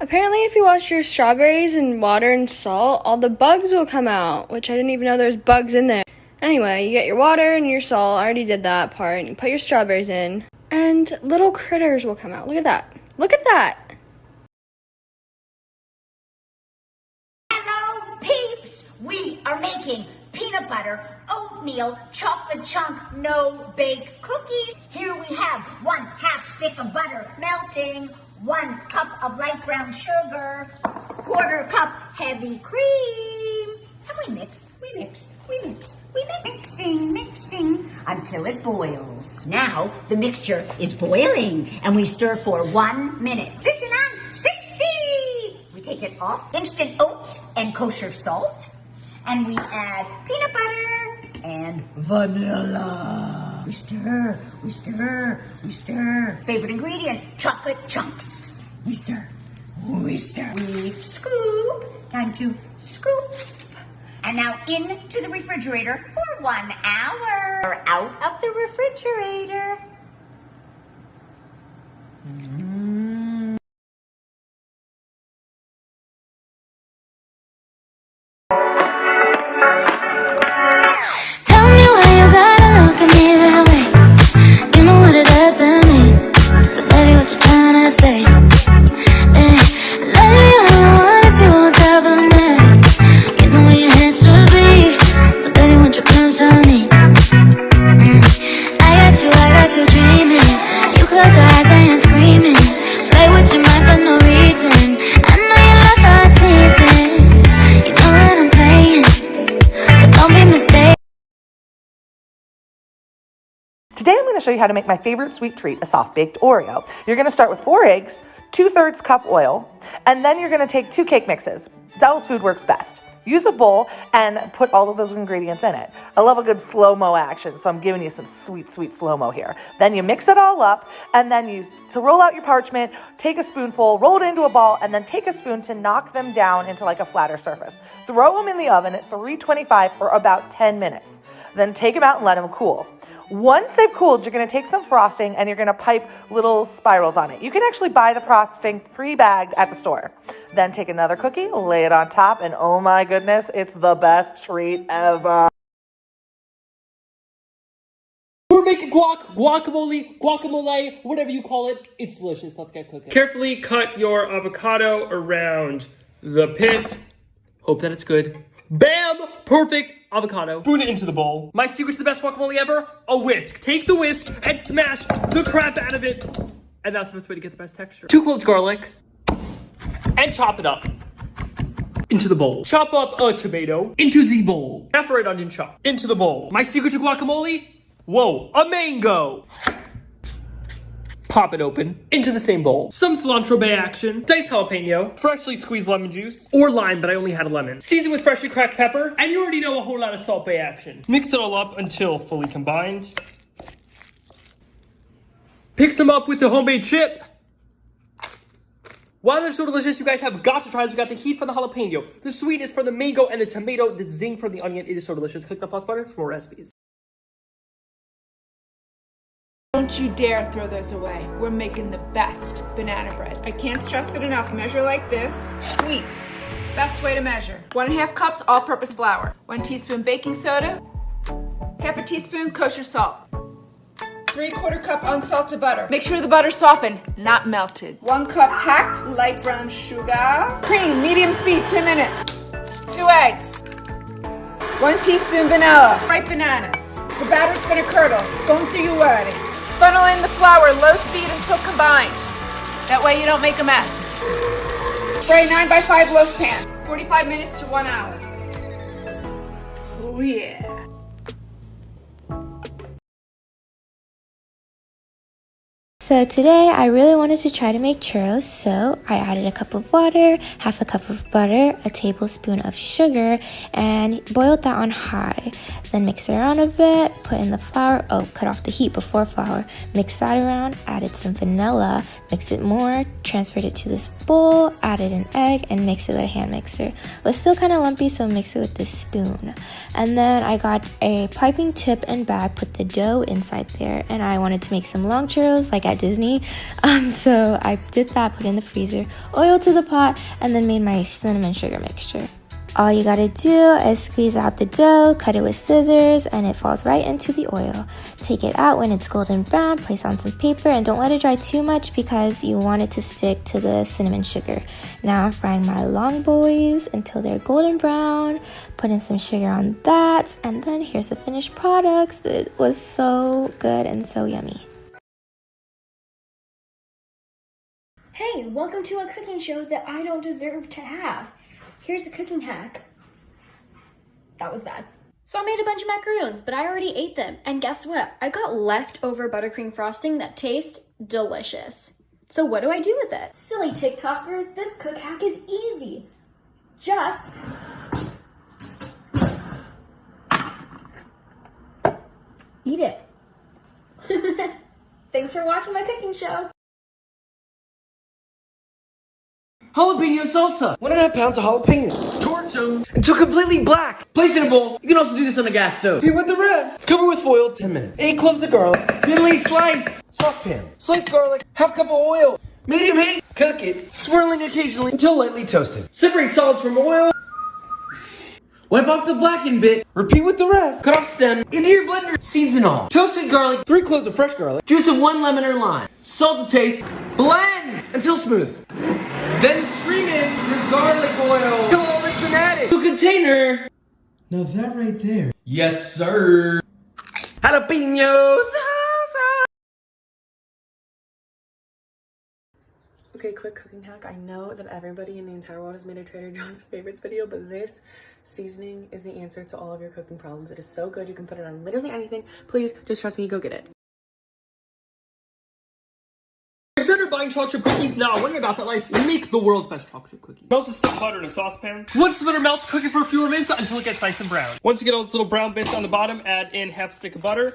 Apparently if you wash your strawberries in water and salt, all the bugs will come out, which I didn't even know there's bugs in there. Anyway, you get your water and your salt. I already did that part. And you put your strawberries in, and little critters will come out. Look at that. Look at that. Hello, peeps! We are making peanut butter, oatmeal, chocolate chunk, no-bake cookies. Here we have 1/2 stick of butter melting, 1 cup of light brown sugar, 1/4 cup heavy cream. And we mix, mixing until it boils. Now the mixture is boiling and we stir for 1 minute. 59, 60. We take it off, instant oats and kosher salt. And we add peanut butter and vanilla. We stir. Favorite ingredient, chocolate chunks. We stir. We scoop. Time to scoop. And now into the refrigerator for 1 hour. We're out of the refrigerator. Today I'm going to show you how to make my favorite sweet treat, a soft-baked Oreo. You're going to start with 4 eggs, 2/3 cup oil, and then you're going to take 2 cake mixes. Devil's food works best. Use a bowl and put all of those ingredients in it. I love a good slow-mo action, so I'm giving you some sweet slow-mo here. Then you mix it all up, and then to roll out your parchment, take a spoonful, roll it into a ball, and then take a spoon to knock them down into like a flatter surface. Throw them in the oven at 325 for about 10 minutes. Then take them out and let them cool. Once they've cooled, you're going to take some frosting and you're going to pipe little spirals on it. You can actually buy the frosting pre-bagged at the store. Then take another cookie, lay it on top, and oh my goodness, it's the best treat ever. We're making guacamole, whatever you call it. It's delicious. Let's get cooking. Carefully cut your avocado around the pit. Hope that it's good. Bam! Perfect avocado. Spoon it into the bowl. My secret to the best guacamole ever? A whisk. Take the whisk and smash the crap out of it. And that's the best way to get the best texture. 2 cloves garlic. And chop it up. Into the bowl. Chop up a tomato. Into the bowl. Half a red onion chop. Into the bowl. My secret to guacamole? Whoa, a mango. Pop it open into the same bowl. Some cilantro bay action, diced jalapeno, freshly squeezed lemon juice, or lime, but I only had a lemon. Season with freshly cracked pepper, and you already know a whole lot of salt bay action. Mix it all up until fully combined. Pick some up with the homemade chip. Wow, they're so delicious. You guys have got to try this. We got the heat from the jalapeno, the sweetness from the mango, and the tomato, the zing from the onion. It is so delicious. Click the plus button for more recipes. Don't you dare throw those away. We're making the best banana bread. I can't stress it enough. Measure like this. Sweet. Best way to measure. 1.5 cups all-purpose flour. 1 teaspoon baking soda. 1/2 teaspoon kosher salt. 3/4 cup unsalted butter. Make sure the butter's softened, not melted. 1 cup packed light brown sugar. Cream, medium speed, 2 minutes. 2 eggs. 1 teaspoon vanilla. Ripe bananas. The batter's gonna curdle. Don't you worry. Funnel in the flour, low speed until combined. That way you don't make a mess. Spray 9x5 loaf pan. 45 minutes to 1 hour. Oh yeah. So today I really wanted to try to make churros, so I added a cup of water, 1/2 cup of butter, a tablespoon of sugar, and boiled that on high. Then mix it around a bit, put in the flour, cut off the heat before flour, mix that around, added some vanilla, mix it more, transferred it to this bowl, added an egg, and mixed it with a hand mixer. It was still kind of lumpy, so mix it with the spoon. And then I got a piping tip and bag, put the dough inside there, and I wanted to make some long churros like at Disney. So I did that, put it in the freezer, oil to the pot, and then made my cinnamon sugar mixture. All you gotta do is squeeze out the dough, cut it with scissors, and it falls right into the oil. Take it out when it's golden brown, place on some paper, and don't let it dry too much because you want it to stick to the cinnamon sugar. Now I'm frying my long boys until they're golden brown, putting some sugar on that, and then here's the finished products. It was so good and so yummy. Hey, welcome to a cooking show that I don't deserve to have. Here's a cooking hack. That was bad. So I made a bunch of macaroons, but I already ate them. And guess what? I got leftover buttercream frosting that tastes delicious. So what do I do with it? Silly TikTokers, this cook hack is easy. Just eat it. Thanks for watching my cooking show. Jalapeno salsa. 1.5 pounds of jalapenos. Torch them until completely black. Place in a bowl. You can also do this on a gas stove. Repeat with the rest. Cover with foil 10 minutes. 8 cloves of garlic. Thinly slice. Saucepan. Sliced garlic. Half cup of oil. Medium heat. Cook it Swirling occasionally until lightly toasted. separate solids from oil. Wipe off the blackened bit. Repeat with the rest. Cut off stem. Into your blender. Seeds and all. Toasted garlic. 3 cloves of fresh garlic. Juice of 1 lemon or lime. Salt to taste. Blend until smooth. Then stream in your garlic oil. Till all that's been added to a container. Now that right there. Yes, sir. Jalapenos. Okay, quick cooking hack. I know that everybody in the entire world has made a Trader Joe's favorites video, but this seasoning is the answer to all of your cooking problems. It is so good. You can put it on literally anything. Please, just trust me. Go get it. Instead of buying chocolate chip cookies now, when you're about that life, make the world's best chocolate chip cookie. Melt the stick butter in a saucepan. Once the butter melts, cook it for a few more minutes until it gets nice and brown. Once you get all those little brown bits on the bottom, add in half a stick of butter.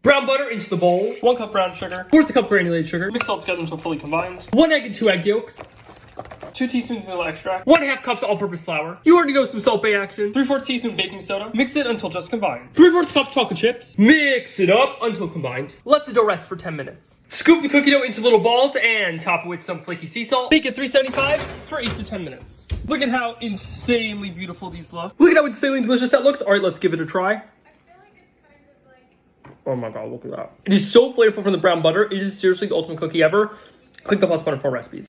Brown butter into the bowl. 1 cup brown sugar. 1/4 cup granulated sugar. Mix all together until fully combined. 1 egg and 2 egg yolks. 2 teaspoons vanilla extract. 1/2 cups all-purpose flour. You already know some Salt Bae action. 3/4 teaspoon baking soda. Mix it until just combined. 3/4 cup chocolate chips. Mix it up until combined. Let the dough rest for 10 minutes. Scoop the cookie dough into little balls and top it with some flaky sea salt. Bake at 375 for 8 to 10 minutes. Look at how insanely beautiful these look. Look at how insanely delicious that looks. All right, let's give it a try. Oh my god, look at that. It is so flavorful from the brown butter. It is seriously the ultimate cookie ever. Click the plus button for recipes.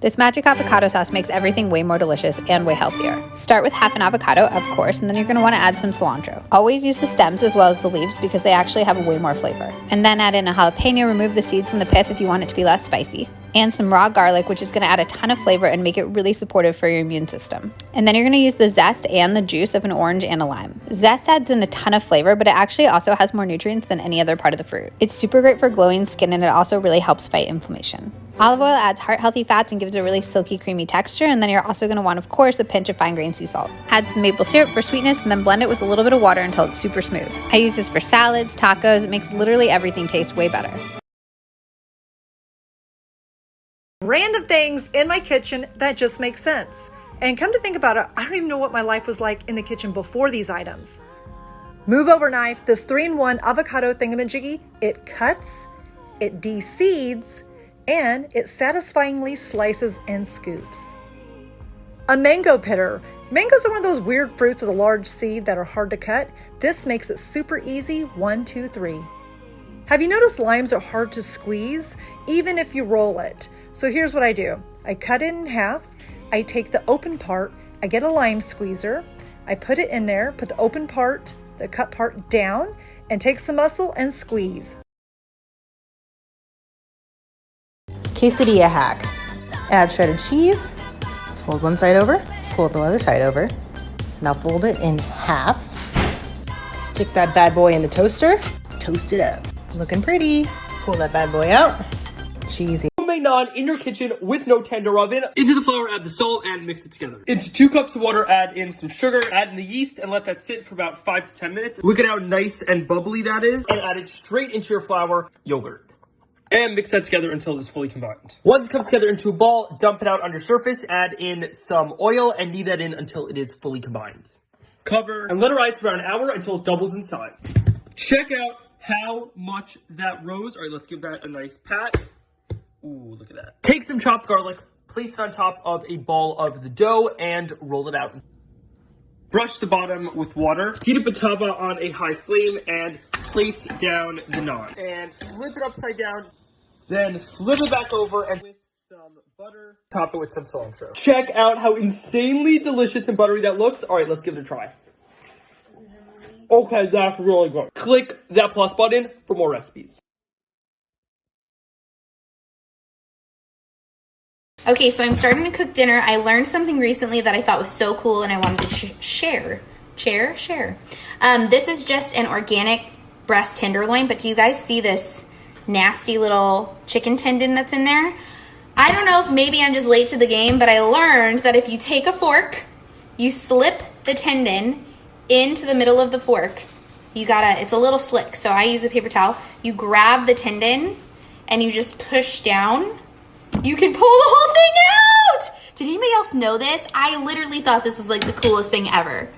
This magic avocado sauce makes everything way more delicious and way healthier. Start with half an avocado, of course, and then you're going to want to add some cilantro. Always use the stems as well as the leaves because they actually have way more flavor. And then add in a jalapeno, remove the seeds and the pith if you want it to be less spicy. And some raw garlic, which is going to add a ton of flavor and make it really supportive for your immune system. And then you're going to use the zest and the juice of an orange and a lime. Zest adds in a ton of flavor, but it actually also has more nutrients than any other part of the fruit. It's super great for glowing skin and it also really helps fight inflammation. Olive oil adds heart-healthy fats and gives a really silky, creamy texture, and then you're also going to want, of course, a pinch of fine-grained sea salt. Add some maple syrup for sweetness and then blend it with a little bit of water until it's super smooth. I use this for salads, tacos. It makes literally everything taste way better. Random things in my kitchen that just make sense. And come to think about it, I don't even know what my life was like in the kitchen before these items. Move over knife, this 3-in-1 avocado thingamajiggy. It cuts, it de-seeds, and it satisfyingly slices and scoops. A mango pitter. Mangoes are one of those weird fruits with a large seed that are hard to cut. This makes it super easy. 1, 2, 3. Have you noticed limes are hard to squeeze, even if you roll it? So here's what I do. I cut it in half. I take the open part. I get a lime squeezer. I put it in there, put the open part, the cut part down, and take some muscle and squeeze. Quesadilla hack. Add shredded cheese, fold one side over, fold the other side over. Now fold it in half. Stick that bad boy in the toaster, toast it up. Looking pretty. Pull that bad boy out. Cheesy. Who homemade naan in your kitchen with no tender oven. Into the flour, add the salt and mix it together. Into 2 cups of water, add in some sugar, add in the yeast and let that sit for about 5 to 10 minutes. Look at how nice and bubbly that is, and add it straight into your flour yogurt. And mix that together until it's fully combined. Once it comes together into a ball, dump it out on your surface, add in some oil, and knead that in until it is fully combined. Cover and let it rise for about an hour until it doubles in size. Check out how much that rose. All right, let's give that a nice pat. Ooh, look at that. Take some chopped garlic, place it on top of a ball of the dough, and roll it out. Brush the bottom with water. Heat up a tava on a high flame and place down the naan. And flip it upside down. Then flip it back over and with some butter, top it with some cilantro. Check out how insanely delicious and buttery that looks. All right, let's give it a try. Okay, that's really good. Click that plus button for more recipes. Okay, so I'm starting to cook dinner. I learned something recently that I thought was so cool and I wanted to share. This is just an organic breast tenderloin, but do you guys see this nasty little chicken tendon that's in there? I don't know if maybe I'm just late to the game, but I learned that if you take a fork, you slip the tendon into the middle of the fork. It's a little slick, so I use a paper towel. You grab the tendon and you just push down. You can pull the whole thing out! Did anybody else know this? I literally thought this was like the coolest thing ever.